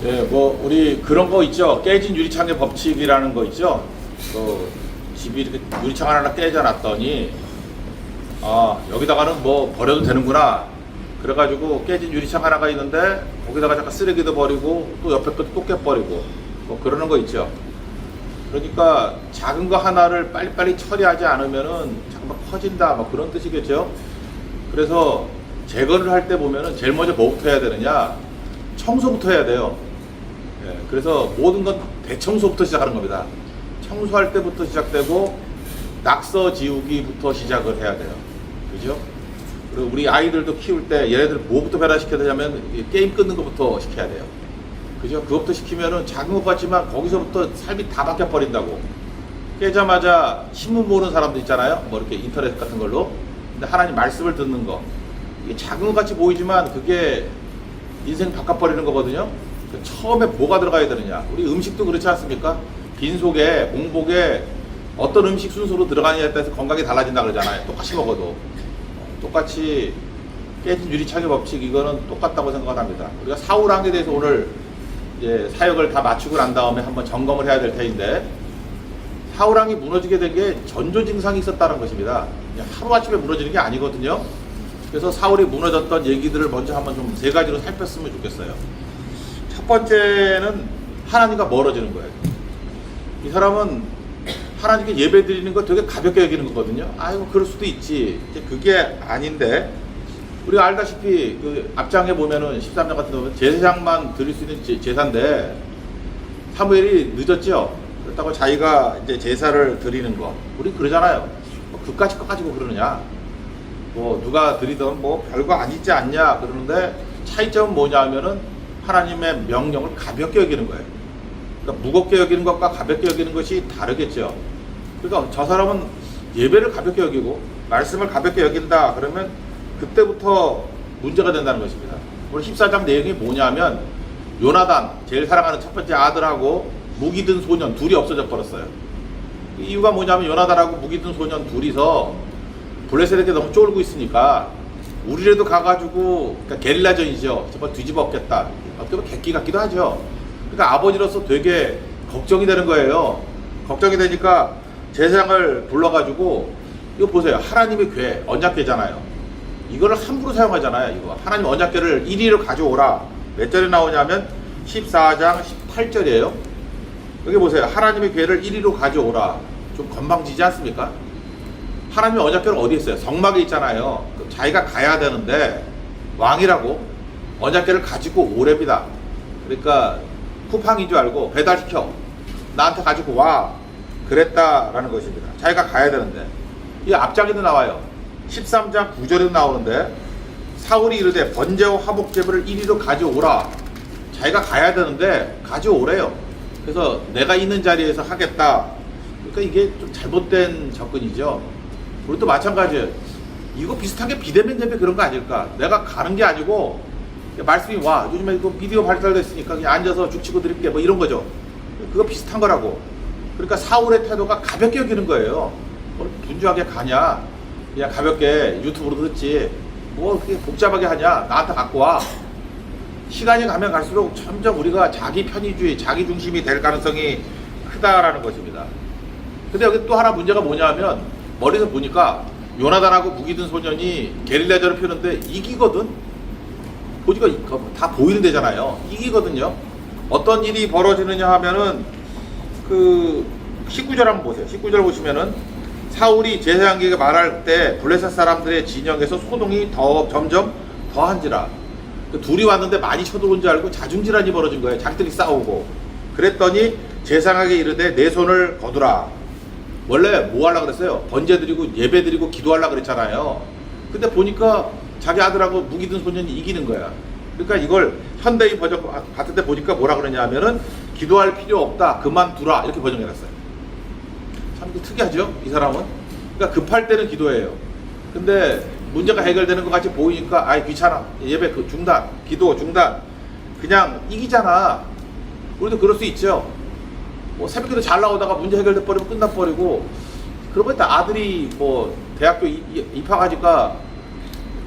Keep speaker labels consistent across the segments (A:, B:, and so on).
A: 예, 뭐 우리 그런 거 있죠. 깨진 유리창의 법칙이라는 거 있죠. 집이 이렇게 유리창 하나 깨져 놨더니 여기다가는 뭐 버려도 되는구나. 그래가지고 깨진 유리창 하나가 있는데 거기다가 잠깐 쓰레기도 버리고 또 옆에 것도 또 깨버리고 뭐 그러는 거 있죠. 그러니까 작은 거 하나를 빨리빨리 처리하지 않으면은 잠깐 커진다 뭐 그런 뜻이겠죠. 그래서 제거를 할 때 보면은 제일 먼저 뭐부터 해야 되느냐, 청소부터 해야 돼요. 예, 그래서 모든 건 대청소부터 시작하는 겁니다. 청소할 때부터 시작되고 낙서 지우기부터 시작을 해야 돼요. 그죠? 그리고 우리 아이들도 키울 때 얘네들 뭐부터 변화시켜야 되냐면 게임 끊는 것부터 시켜야 돼요. 그죠? 그것부터 시키면은 작은 것 같지만 거기서부터 삶이 다 바뀌어 버린다고. 깨자마자 신문 보는 사람도 있잖아요. 뭐 이렇게 인터넷 같은 걸로. 근데 하나님 말씀을 듣는 거. 이게 작은 것 같이 보이지만 그게 인생 바꿔 버리는 거거든요. 처음에 뭐가 들어가야 되느냐. 우리 음식도 그렇지 않습니까? 빈속에, 공복에 어떤 음식 순서로 들어가느냐에 따라서 건강이 달라진다 그러잖아요. 똑같이 먹어도. 똑같이 깨진 유리창의 법칙, 이거는 똑같다고 생각합니다. 우리가 사후랑에 대해서 오늘 이제 사역을 다 마치고 난 다음에 한번 점검을 해야 될 텐데, 사후랑이 무너지게 된 게 전조 증상이 있었다는 것입니다. 하루아침에 무너지는 게 아니거든요. 그래서 사울이 무너졌던 얘기들을 먼저 한번 좀 세 가지로 살폈으면 좋겠어요. 첫 번째는 하나님과 멀어지는 거예요. 이 사람은 하나님께 예배 드리는 거 되게 가볍게 여기는 거거든요. 아이고 그럴 수도 있지. 그게 아닌데, 우리가 알다시피 그 앞장에 보면은 13장 같은 데 보면 제사장만 드릴 수 있는 제사인데 사무엘이 늦었죠. 그렇다고 자기가 이제 제사를 드리는 거, 우리 그러잖아요. 뭐 그까짓 거 가지고 그러느냐, 뭐 누가 드리던 뭐 별거 아니지 않냐 그러는데, 차이점은 뭐냐 하면은 하나님의 명령을 가볍게 여기는 거예요. 그러니까 무겁게 여기는 것과 가볍게 여기는 것이 다르겠죠. 그러니까 저 사람은 예배를 가볍게 여기고 말씀을 가볍게 여긴다 그러면 그때부터 문제가 된다는 것입니다. 오늘 14장 내용이 뭐냐면, 요나단, 제일 사랑하는 첫 번째 아들하고 무기 든 소년 둘이 없어져 버렸어요. 이유가 뭐냐면 요나단하고 무기 든 소년 둘이서 블레셋에게 너무 쫄고 있으니까 우리라도 가가지고, 그러니까 게릴라전이죠. 정말 뒤집어 엎겠다. 어떻게 보면 객기 같기도 하죠. 그러니까 아버지로서 되게 걱정이 되는 거예요. 걱정이 되니까 제사장을 불러가지고, 이거 보세요. 하나님의 궤, 언약궤잖아요. 이거를 함부로 사용하잖아요. 이거 하나님 언약궤를 1위로 가져오라. 몇 절에 나오냐면 14장 18절이에요. 여기 보세요. 하나님의 궤를 1위로 가져오라. 좀 건방지지 않습니까? 하나님의 언약궤는 어디 있어요? 성막에 있잖아요. 자기가 가야 되는데 왕이라고 언약궤를 가지고 오랍니다. 그러니까 쿠팡인 줄 알고 배달시켜, 나한테 가지고 와, 그랬다라는 것입니다. 자기가 가야 되는데. 이 앞장에도 나와요. 13장 9절에도 나오는데, 사울이 이르되 번제와 화목제물을 1위로 가져오라. 자기가 가야 되는데 가져오래요. 그래서 내가 있는 자리에서 하겠다. 그러니까 이게 좀 잘못된 접근이죠. 우리도 마찬가지예요. 이거 비슷하게 비대면 예배 그런 거 아닐까? 내가 가는 게 아니고 말씀이 와, 요즘에 이거 비디오 발달됐으니까 그냥 앉아서 죽치고 드릴게, 뭐 이런 거죠. 그거 비슷한 거라고. 그러니까 사울의 태도가 가볍게 여기는 거예요. 분주하게 가냐, 그냥 가볍게 유튜브로 듣지 뭐 그렇게 복잡하게 하냐, 나한테 갖고 와. 시간이 가면 갈수록 점점 우리가 자기 편의주의, 자기 중심이 될 가능성이 크다라는 것입니다. 근데 여기 또 하나 문제가 뭐냐면, 머리에서 보니까 요나단하고 무기 든 소년이 게릴라전을 펴는데 이기거든. 보니까 다 보이는 데잖아요. 이기거든요. 어떤 일이 벌어지느냐 하면은 그 19절 한번 보세요. 19절 보시면은, 사울이 제사장에게 말할 때 블레셋 사람들의 진영에서 소동이 점점 더한지라. 둘이 왔는데 많이 쳐들어온 줄 알고 자중질환이 벌어진 거예요. 자기들이 싸우고. 그랬더니 제사장에게 이르되 내 손을 거두라. 원래 뭐 하려고 그랬어요? 번제 드리고 예배 드리고 기도하려고 그랬잖아요. 근데 보니까 자기 아들하고 무기 든 소년이 이기는 거야. 그러니까 이걸 현대인 버전 같은 데 보니까 뭐라 그러냐 하면은, 기도할 필요 없다, 그만두라, 이렇게 번역해놨어요. 참 특이하죠, 이 사람은. 그러니까 급할 때는 기도해요. 근데 문제가 해결되는 것 같이 보이니까 아이 귀찮아, 예배 중단, 기도 중단, 그냥 이기잖아. 우리도 그럴 수 있죠. 뭐 새벽에도 잘 나오다가 문제 해결돼 버리면 끝나버리고, 그러고 있다 아들이 뭐 대학교 입학하니까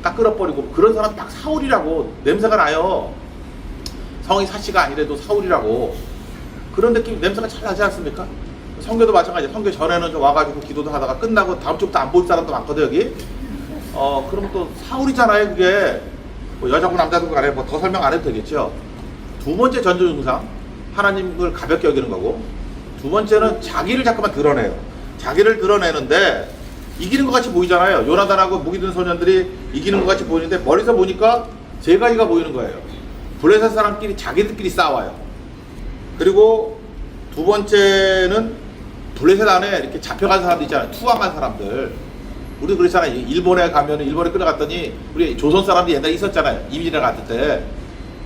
A: 딱 끌어버리고, 그런 사람 딱 사울이라고 냄새가 나요. 성이 사시가 아니래도 사울이라고. 그런 느낌, 냄새가 잘 나지 않습니까? 성교도 마찬가지야. 성교 전에는 좀 와가지고 기도도 하다가 끝나고 다음 주부터 안 볼 사람도 많거든 여기. 그러면 또 사울이잖아요 그게. 뭐 여자고 남자고 간에 뭐 더 설명 안 해도 되겠죠. 두 번째 전조증상, 하나님을 가볍게 여기는 거고, 두 번째는 자기를 자꾸만 드러내요. 자기를 드러내는데 이기는 것 같이 보이잖아요. 요나단하고 무기 든 소년들이 이기는 것 같이 보이는데 멀리서 보니까 세 가지가 보이는 거예요. 블레셋 사람끼리 자기들끼리 싸워요. 그리고 두 번째는 블레셋 안에 이렇게 잡혀간 사람들 있잖아요. 투항한 사람들. 우리도 그랬잖아요. 일본에 가면 일본에 끌어갔더니 우리 조선 사람들이 옛날에 있었잖아요. 이민을 갔을 때.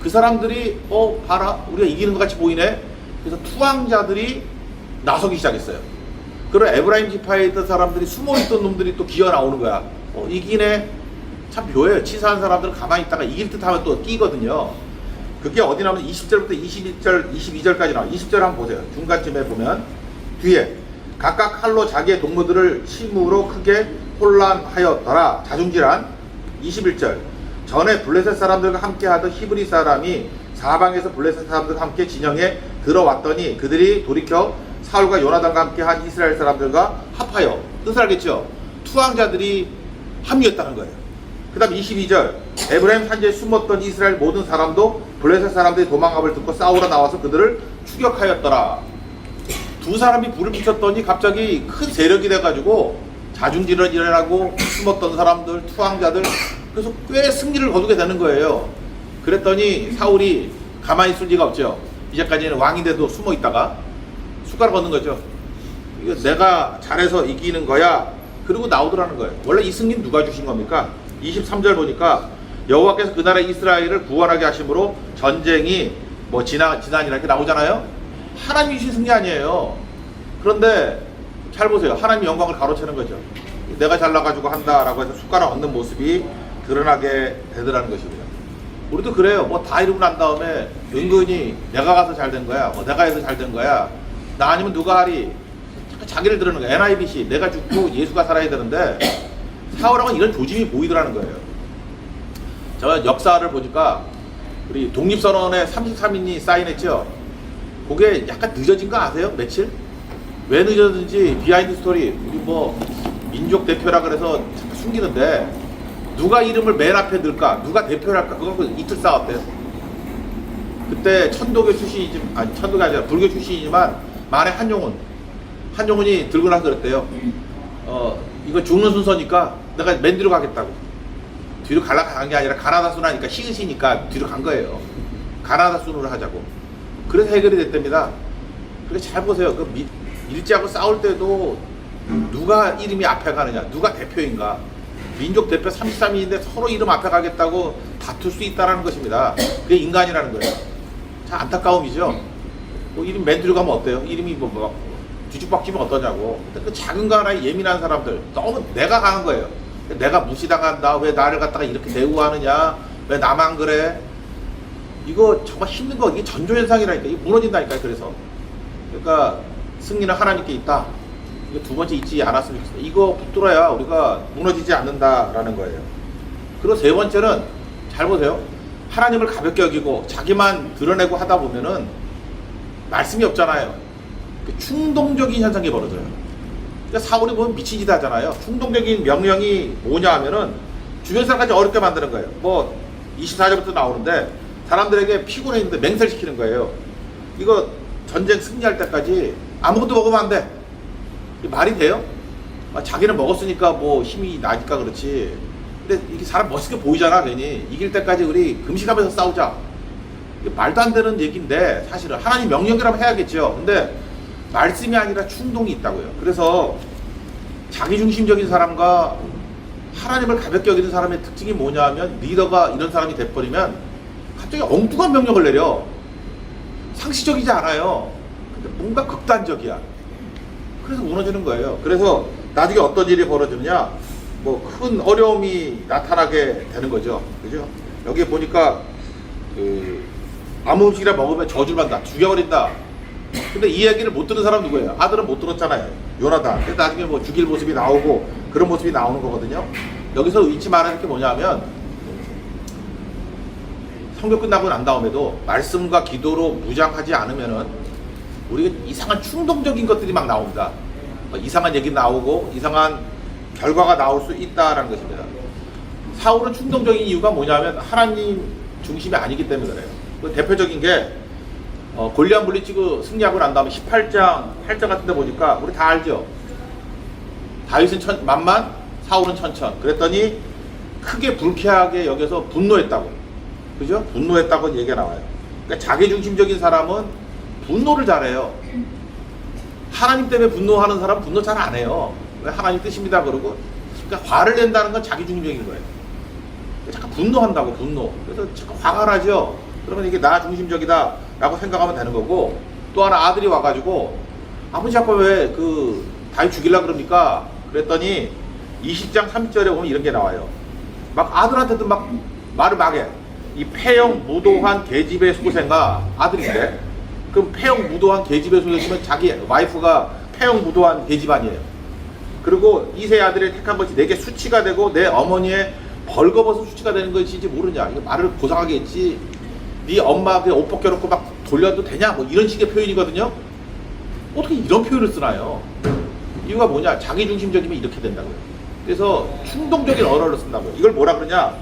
A: 그 사람들이 봐라 우리가 이기는 것 같이 보이네. 그래서 투항자들이 나서기 시작했어요. 그리고 에브라임 지파에 있던 사람들이 숨어있던 놈들이 또 기어 나오는 거야. 이기네. 참 묘해요. 치사한 사람들은 가만히 있다가 이길 듯 하면 또 끼거든요. 그게 어디냐면 20절부터 21절, 22절까지 나와요. 20절 한번 보세요. 중간쯤에 보면 뒤에 각각 칼로 자기의 동무들을 심으로 크게 혼란하였더라. 자중질한 21절. 전에 블레셋 사람들과 함께 하던 히브리 사람이 사방에서 블레셋 사람들과 함께 진영에 들어왔더니 그들이 돌이켜 사울과 요나단과 함께 한 이스라엘 사람들과 합하여. 뜻을 알겠죠? 투항자들이 합류했다는 거예요. 그 다음 22절. 에브라임 산지에 숨었던 이스라엘 모든 사람도 블레셋 사람들이 도망함을 듣고 싸우러 나와서 그들을 추격하였더라. 두 사람이 불을 붙였더니 갑자기 큰 세력이 돼가지고 자중질을 일어나고 숨었던 사람들, 투항자들, 그래서 꽤 승리를 거두게 되는 거예요. 그랬더니 사울이 가만히 있을 리가 없죠. 이제까지는 왕인데도 숨어 있다가 숟가락 얹는 거죠. 이거 내가 잘해서 이기는 거야. 그리고 나오더라는 거예요. 원래 이 승리는 누가 주신 겁니까? 23절 보니까 여호와께서 그 나라 이스라엘을 구원하게 하심으로 전쟁이 뭐 지난이라 이렇게 나오잖아요. 하나님이 주신 승리 아니에요. 그런데 잘 보세요. 하나님이 영광을 가로채는 거죠. 내가 잘나가지고 한다라고 해서 숟가락 얹는 모습이 드러나게 되더라는 것입니다. 우리도 그래요. 뭐 다 이루고 난 다음에 은근히 내가 가서 잘 된 거야. 뭐 내가 해서 잘 된 거야. 나 아니면 누가 하리. 자기를 드러내는 거야. NIBC. 내가 죽고 예수가 살아야 되는데 사울하고는 이런 조짐이 보이더라는 거예요. 저 역사를 보니까 우리 독립선언에 33인이 사인했죠. 그게 약간 늦어진 거 아세요? 며칠? 왜 늦어졌는지 비하인드 스토리. 우리 뭐 민족 대표라 그래서 자꾸 숨기는데 누가 이름을 맨 앞에 넣을까? 누가 대표를 할까? 그거 갖고 이틀 싸웠대요. 그때 천도교 출신이지만, 아니 천도가 아니라 불교 출신이지만 만에 한용운이 들고 나서 그랬대요. 이거 죽는 순서니까 내가 맨 뒤로 가겠다고. 뒤로 간 게 아니라 가나다 순하니까 시으시니까 뒤로 간 거예요. 가나다 순으로 하자고. 그래서 해결이 됐답니다. 그래서 잘 보세요. 그 일제하고 싸울 때도 누가 이름이 앞에 가느냐, 누가 대표인가. 민족 대표 33인인데 서로 이름 앞에 가겠다고 다툴 수 있다는 것입니다. 그게 인간이라는 거예요. 참 안타까움이죠. 뭐 이름 맨 뒤로 가면 어때요? 이름이 뭐 뒤죽박죽이면 어떠냐고. 근데 그 작은 거 하나에 예민한 사람들 너무 내가 강한 거예요. 내가 무시당한다. 왜 나를 갖다가 이렇게 대우하느냐? 왜 나만 그래? 이거 정말 힘든 거. 이게 전조현상이라니까. 이게 무너진다니까요. 그러니까 승리는 하나님께 있다. 이거 두 번째 잊지 않았으면 좋겠습니다. 이거 붙들어야 우리가 무너지지 않는다라는 거예요. 그리고 세 번째는 잘 보세요. 하나님을 가볍게 여기고 자기만 드러내고 하다 보면은 말씀이 없잖아요. 충동적인 현상이 벌어져요. 그러니까 사울이 보면 미친 짓 하잖아요. 충동적인 명령이 뭐냐 하면은 주변 사람까지 어렵게 만드는 거예요. 뭐 24절부터 나오는데 사람들에게 피곤해 있는데 맹설시키는 거예요. 이거 전쟁 승리할 때까지 아무것도 먹으면 안 돼. 말이 돼요? 자기는 먹었으니까 뭐 힘이 나니까 그렇지. 근데 이게 사람 멋있게 보이잖아. 괜히 이길 때까지 우리 금식하면서 싸우자. 이게 말도 안 되는 얘기인데 사실은 하나님 명령이라면 해야겠죠. 근데 말씀이 아니라 충동이 있다고요. 그래서 자기중심적인 사람과 하나님을 가볍게 여기는 사람의 특징이 뭐냐 하면 리더가 이런 사람이 돼버리면 갑자기 엉뚱한 명령을 내려. 상식적이지 않아요. 근데 뭔가 극단적이야. 그래서 무너지는 거예요. 그래서 나중에 어떤 일이 벌어지느냐, 뭐 큰 어려움이 나타나게 되는 거죠. 그죠? 여기 보니까 아무 음식이나 먹으면 저주를 받는다, 죽여버린다. 근데 이 얘기를 못 들은 사람 누구예요? 아들은 못 들었잖아요. 요나단. 근데 나중에 뭐 죽일 모습이 나오고 그런 모습이 나오는 거거든요. 여기서 잊지 말아야 할 게 뭐냐면 선교 끝나고 난 다음에도 말씀과 기도로 무장하지 않으면은 우리가 이상한 충동적인 것들이 막 나옵니다. 이상한 얘기 나오고 이상한 결과가 나올 수 있다라는 것입니다. 사울은 충동적인 이유가 뭐냐면 하나님 중심이 아니기 때문에 그래요. 그 대표적인 게 골리앗 물리치고 승리하고 난 다음에 18장 8장 같은 데 보니까 우리 다 알죠. 다윗은 만만, 사울은 천천. 그랬더니 크게 불쾌하게 여겨서 분노했다고. 그죠? 분노했다고 얘기가 나와요. 그러니까 자기중심적인 사람은 분노를 잘해요. 하나님 때문에 분노하는 사람은 분노 잘 안 해요. 왜 하나님 뜻입니다 그러고. 그러니까 화를 낸다는 건 자기중심적인 거예요. 잠깐 분노한다고, 분노. 그래서 잠깐 화가 나죠. 그러면 이게 나 중심적이다 라고 생각하면 되는 거고, 또 하나 아들이 와가지고 아버지 아빠 왜 그 다윗 죽이려고 그럽니까? 그랬더니 20장 30절에 보면 이런 게 나와요. 막 아들한테도 막 말을 막 해. 이 폐영 무도한 계집의 소생아, 아들인데 그럼 폐영 무도한 계집의 소생이면 자기 와이프가 폐영 무도한 계집 아니에요. 그리고 이세 아들을 택한 것이 내게 수치가 되고 내 어머니의 벌거벗은 수치가 되는 것이지 모르냐. 이거 말을 고상하게 했지. 네 엄마 그냥 옷 벗겨놓고 막 돌려도 되냐? 뭐 이런 식의 표현이거든요. 어떻게 이런 표현을 쓰나요? 이유가 뭐냐? 자기중심적이면 이렇게 된다고요. 그래서 충동적인 언어를 쓴다고요. 이걸 뭐라 그러냐?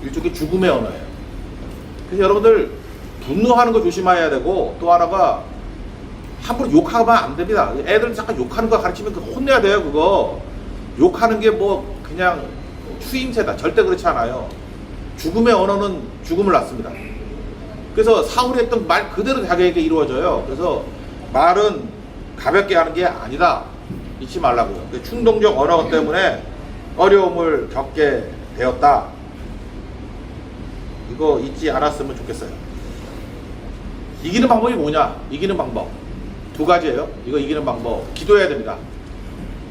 A: 일종의 죽음의 언어예요. 그래서 여러분들 분노하는 거 조심해야 되고, 또 하나가 함부로 욕하면 안 됩니다. 애들 잠깐 욕하는 거 가르치면 그거 혼내야 돼요. 그거 욕하는 게 뭐 그냥 추임새다. 절대 그렇지 않아요. 죽음의 언어는 죽음을 낳습니다. 그래서 사울이 했던 말 그대로 자기에게 이루어져요. 그래서 말은 가볍게 하는 게 아니다. 잊지 말라고요. 충동적 언어 때문에 어려움을 겪게 되었다. 이거 잊지 않았으면 좋겠어요. 이기는 방법이 뭐냐? 이기는 방법 두 가지예요. 이거 이기는 방법, 기도해야 됩니다.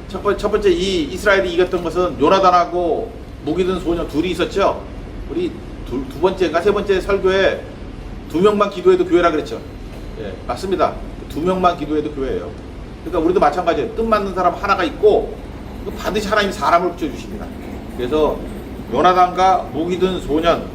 A: 첫 번째 이 이스라엘이 이겼던 것은 요나단하고 무기든 소년 둘이 있었죠. 우리 두 번째인가 세 번째 설교에 2명만 기도해도 교회라 그랬죠. 예, 맞습니다. 2명만 기도해도 교회예요. 그러니까 우리도 마찬가지예요. 뜻 맞는 사람 하나가 있고 반드시 하나님이 사람을 붙여주십니다. 그래서 요나단과 무기든 소년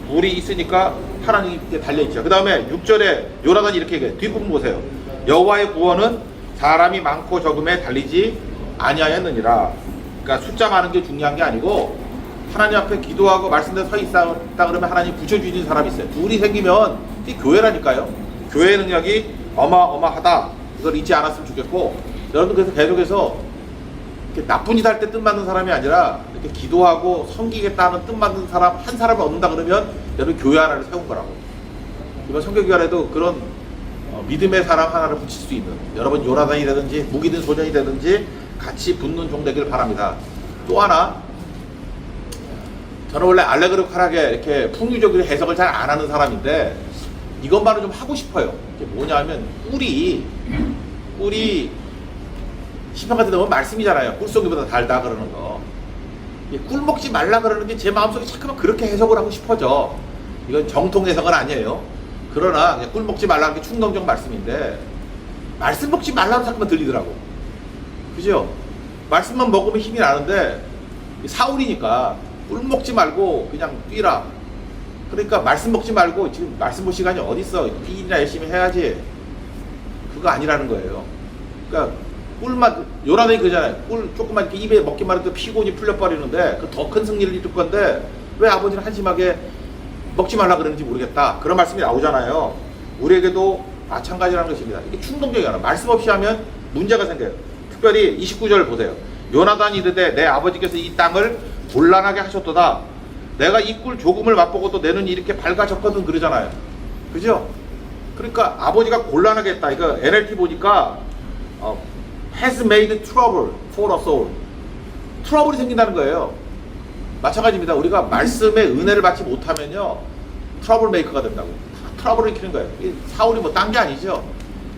A: 둘이 있으니까 하나님께 달려있죠. 그 다음에 6절에 요나단이 이렇게 얘기해요. 뒷부분 보세요. 여호와의 구원은 사람이 많고 적음에 달리지 아니하였느니라. 그러니까 숫자 많은 게 중요한 게 아니고 하나님 앞에 기도하고 말씀대로 서 있다 그러면 하나님 붙여주시는 사람이 있어요. 둘이 생기면 이게 교회라니까요. 교회의 능력이 어마어마하다. 이걸 잊지 않았으면 좋겠고, 여러분들 그래서 계속해서 이렇게 나쁜 짓 할 때 뜻 맞는 사람이 아니라 이렇게 기도하고 섬기겠다는 뜻 맞는 사람 한 사람을 얻는다 그러면 여러분 교회 하나를 세운 거라고. 이번 성경기관에도 그런 믿음의 사람 하나를 붙일 수 있는, 여러분 요나단이 되든지 무기든 소년이 되든지 같이 붙는 종 되길 바랍니다. 또 하나, 저는 원래 알레그로칼하게 이렇게 풍류적으로 해석을 잘 안 하는 사람인데 이것만은 좀 하고 싶어요. 이게 뭐냐면 꿀이 시편 같은 데 보면 말씀이잖아요. 꿀송이보다 달다 그러는 거. 꿀 먹지 말라 그러는 게 제 마음속에 자꾸만 그렇게 해석을 하고 싶어져. 이건 정통 해석은 아니에요. 그러나 그냥 꿀 먹지 말라는 게 충동적 말씀인데 말씀 먹지 말라는 자꾸만 들리더라고. 그죠? 말씀만 먹으면 힘이 나는데 사울이니까 꿀 먹지 말고 그냥 뛰라. 그러니까 말씀 먹지 말고 지금 말씀 볼 시간이 어딨어. 일이나 열심히 해야지. 그거 아니라는 거예요. 그러니까 꿀만, 요나단이 그러잖아요. 꿀 조금만 이렇게 입에 먹기만 해도 피곤이 풀려버리는데 그 더 큰 승리를 이룰 건데 왜 아버지는 한심하게 먹지 말라 그러는지 모르겠다. 그런 말씀이 나오잖아요. 우리에게도 마찬가지라는 것입니다. 이게 충동적이 아니라 말씀 없이 하면 문제가 생겨요. 특별히 29절 보세요. 요나단이 이르되 내 아버지께서 이 땅을 곤란하게 하셨도다. 내가 이 꿀 조금을 맛보고도 내 눈이 이렇게 밝아졌거든 그러잖아요. 그죠? 그러니까 아버지가 곤란하게 했다. 이거 NLT 보니까 has made trouble for us all. 트러블이 생긴다는 거예요. 마찬가지입니다. 우리가 말씀의 은혜를 받지 못하면요 트러블 메이커가 된다고. 트러블을 일으키는 거예요. 사울이 뭐 딴 게 아니죠.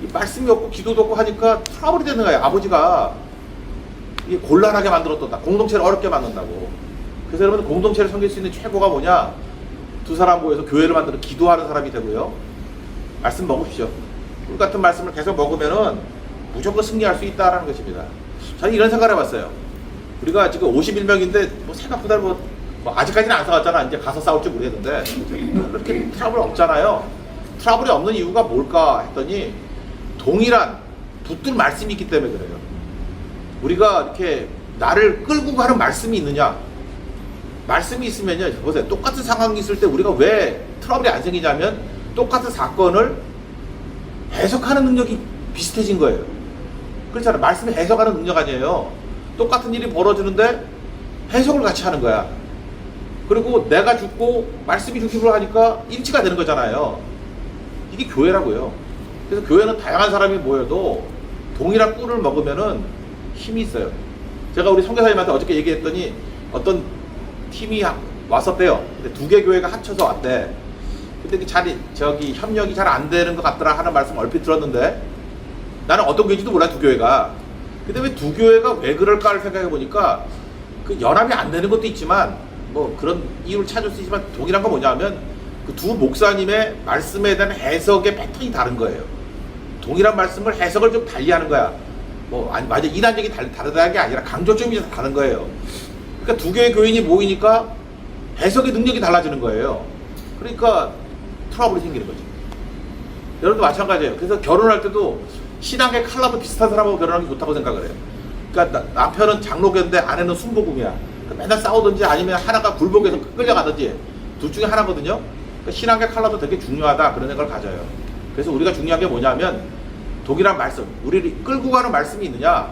A: 이 말씀이 없고 기도도 없고 하니까 트러블이 되는 거예요. 아버지가 이게 곤란하게 만들었다. 공동체를 어렵게 만든다고. 그래서 여러분 공동체를 섬길 수 있는 최고가 뭐냐? 두 사람 모여서 교회를 만들어 기도하는 사람이 되고요. 말씀 먹으십시오. 꿀 같은 말씀을 계속 먹으면은 무조건 승리할 수 있다라는 것입니다. 저는 이런 생각을 해봤어요. 우리가 지금 51명인데 뭐 생각보다 뭐 뭐 아직까지는 안 싸웠잖아. 이제 가서 싸울지 모르겠는데 그렇게 트러블 없잖아요. 트러블이 없는 이유가 뭘까 했더니 동일한 붙들 말씀이 있기 때문에 그래요. 우리가 이렇게 나를 끌고 가는 말씀이 있느냐? 말씀이 있으면요, 보세요. 똑같은 상황이 있을 때 우리가 왜 트러블이 안 생기냐면 똑같은 사건을 해석하는 능력이 비슷해진 거예요. 그렇잖아요. 말씀이 해석하는 능력 아니에요. 똑같은 일이 벌어지는데 해석을 같이 하는 거야. 그리고 내가 죽고 말씀이 중심으로 하니까 일치가 되는 거잖아요. 이게 교회라고요. 그래서 교회는 다양한 사람이 모여도 동일한 꿀을 먹으면은 힘이 있어요. 제가 우리 선교사님한테 어저께 얘기했더니 어떤 팀이 왔었대요. 근데 두 개 교회가 합쳐서 왔대. 근데 협력이 잘 안 되는 것 같더라 하는 말씀 얼핏 들었는데 나는 어떤 교회인지도 몰라, 두 교회가. 근데 왜 두 교회가 왜 그럴까를 생각해 보니까 그 연합이 안 되는 것도 있지만 뭐 그런 이유를 찾을 수 있지만 동일한 건 뭐냐면 그 두 목사님의 말씀에 대한 해석의 패턴이 다른 거예요. 동일한 말씀을 해석을 좀 달리 하는 거야. 뭐 아니 맞아, 이단적이 다르다는 게 아니라 강조점이 다른 거예요. 그러니까 두 개의 교인이 모이니까 해석의 능력이 달라지는 거예요. 그러니까 트러블이 생기는 거죠. 여러분도 마찬가지예요. 그래서 결혼할 때도 신앙의 칼라도 비슷한 사람하고 결혼하는 게 좋다고 생각을 해요. 그러니까 남편은 장로교인데 아내는 순복음이야. 그러니까 맨날 싸우든지 아니면 하나가 굴복해서 끌려가든지 둘 중에 하나거든요. 그러니까 신앙의 칼라도 되게 중요하다, 그런 생각을 가져요. 그래서 우리가 중요한 게 뭐냐면 동일한 말씀, 우리를 끌고 가는 말씀이 있느냐,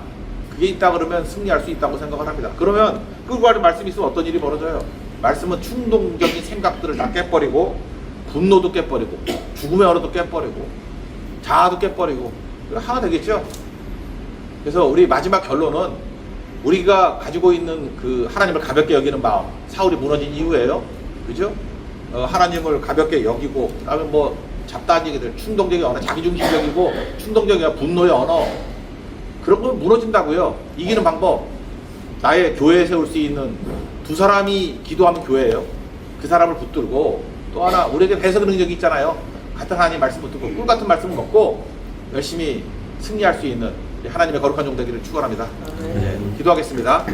A: 그게 있다 그러면 승리할 수 있다고 생각을 합니다. 그러면 끌고 가는 말씀이 있으면 어떤 일이 벌어져요? 말씀은 충동적인 생각들을 다 깨버리고 분노도 깨버리고 죽음의 언어도 깨버리고 자아도 깨버리고 하나 되겠죠. 그래서 우리 마지막 결론은 우리가 가지고 있는 그 하나님을 가볍게 여기는 마음, 사울이 무너진 이유예요. 그죠? 하나님을 가볍게 여기고 그다음에 뭐 잡다한 얘기들, 충동적인 언어, 자기중심적이고 충동적인 분노의 언어, 그런 건 무너진다고요. 이기는 방법, 나의 교회에 세울 수 있는 두 사람이 기도하면 교회예요. 그 사람을 붙들고, 또 하나 우리에게 해석 능력이 있잖아요. 같은 하나님 말씀 붙들고 꿀 같은 말씀을 먹고 열심히 승리할 수 있는 하나님의 거룩한 종 되기를 축원합니다. 네, 기도하겠습니다.